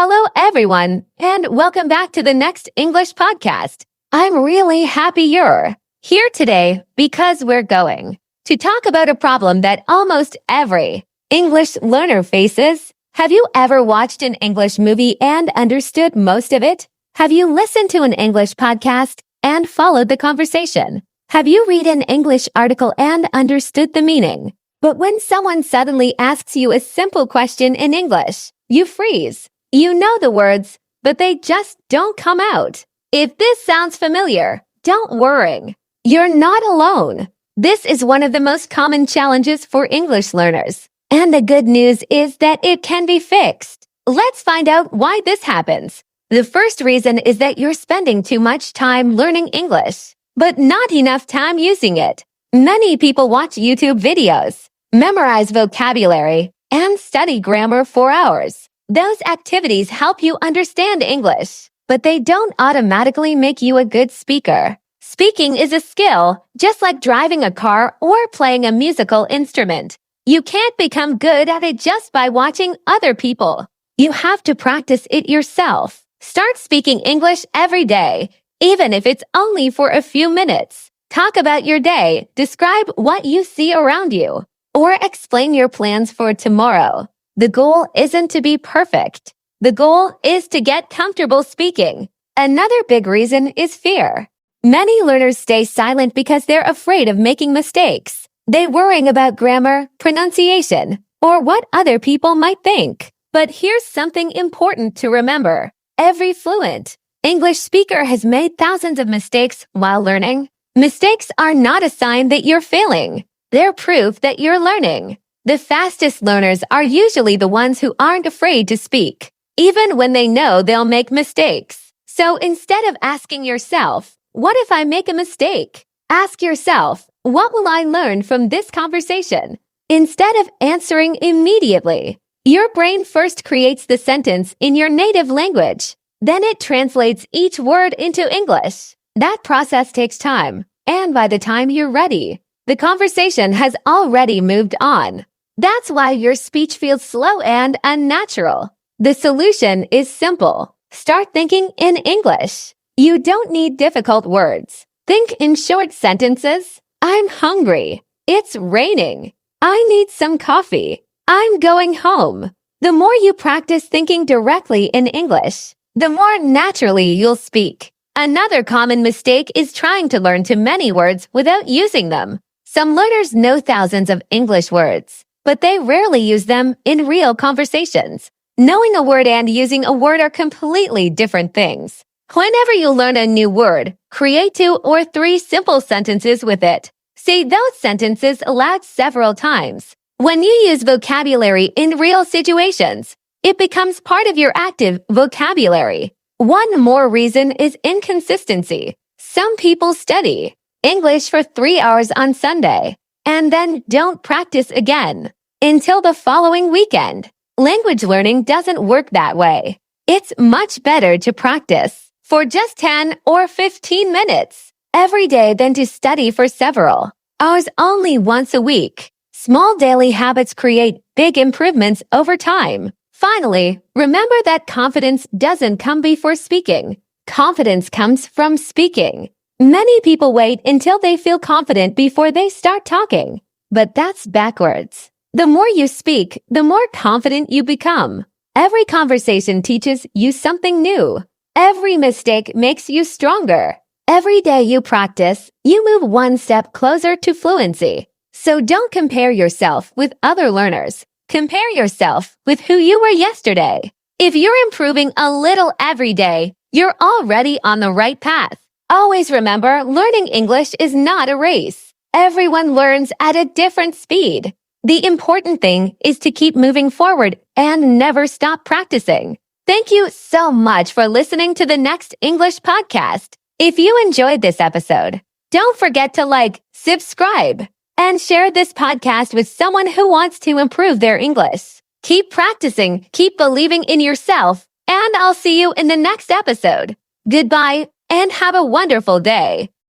Hello, everyone, and welcome back to the next English podcast. I'm really happy you're here today because we're going to talk about a problem that almost every English learner faces. Have you ever watched an English movie and understood most of it? Have you listened to an English podcast and followed the conversation? Have you read an English article and understood the meaning? But when someone suddenly asks you a simple question in English, you freeze. You know the words, but they just don't come out. If this sounds familiar, don't worry. You're not alone. This is one of the most common challenges for English learners. And the good news is that it can be fixed. Let's find out why this happens. The first reason is that you're spending too much time learning English, but not enough time using it. Many people watch YouTube videos, memorize vocabulary, and study grammar for hours. Those activities help you understand English, but they don't automatically make you a good speaker. Speaking is a skill, just like driving a car or playing a musical instrument. You can't become good at it just by watching other people. You have to practice it yourself. Start speaking English every day, even if it's only for a few minutes. Talk about your day, describe what you see around you, or explain your plans for tomorrow. The goal isn't to be perfect. The goal is to get comfortable speaking. Another big reason is fear. Many learners stay silent because they're afraid of making mistakes. They're worrying about grammar, pronunciation, or what other people might think. But here's something important to remember. Every fluent English speaker has made thousands of mistakes while learning. Mistakes are not a sign that you're failing. They're proof that you're learning. The fastest learners are usually the ones who aren't afraid to speak, even when they know they'll make mistakes. So instead of asking yourself, what if I make a mistake? Ask yourself, what will I learn from this conversation? Instead of answering immediately, your brain first creates the sentence in your native language. Then it translates each word into English. That process takes time, and by the time you're ready, the conversation has already moved on. That's why your speech feels slow and unnatural. The solution is simple. Start thinking in English. You don't need difficult words. Think in short sentences. I'm hungry. It's raining. I need some coffee. I'm going home. The more you practice thinking directly in English, the more naturally you'll speak. Another common mistake is trying to learn too many words without using them. Some learners know thousands of English words, but they rarely use them in real conversations. Knowing a word and using a word are completely different things. Whenever you learn a new word, create 2 or 3 simple sentences with it. Say those sentences aloud several times. When you use vocabulary in real situations, it becomes part of your active vocabulary. One more reason is inconsistency. Some people study English for 3 hours on Sunday and then don't practice again until the following weekend. Language learning doesn't work that way. It's much better to practice for just 10 or 15 minutes every day than to study for several hours only once a week. Small daily habits create big improvements over time. Finally, remember that confidence doesn't come before speaking. Confidence comes from speaking. Many people wait until they feel confident before they start talking, but that's backwards. The more you speak, the more confident you become. Every conversation teaches you something new. Every mistake makes you stronger. Every day you practice, you move one step closer to fluency. So don't compare yourself with other learners. Compare yourself with who you were yesterday. If you're improving a little every day, you're already on the right path. Always remember, learning English is not a race. Everyone learns at a different speed. The important thing is to keep moving forward and never stop practicing. Thank you so much for listening to the next English podcast. If you enjoyed this episode, don't forget to like, subscribe, and share this podcast with someone who wants to improve their English. Keep practicing, keep believing in yourself, and I'll see you in the next episode. Goodbye, and have a wonderful day.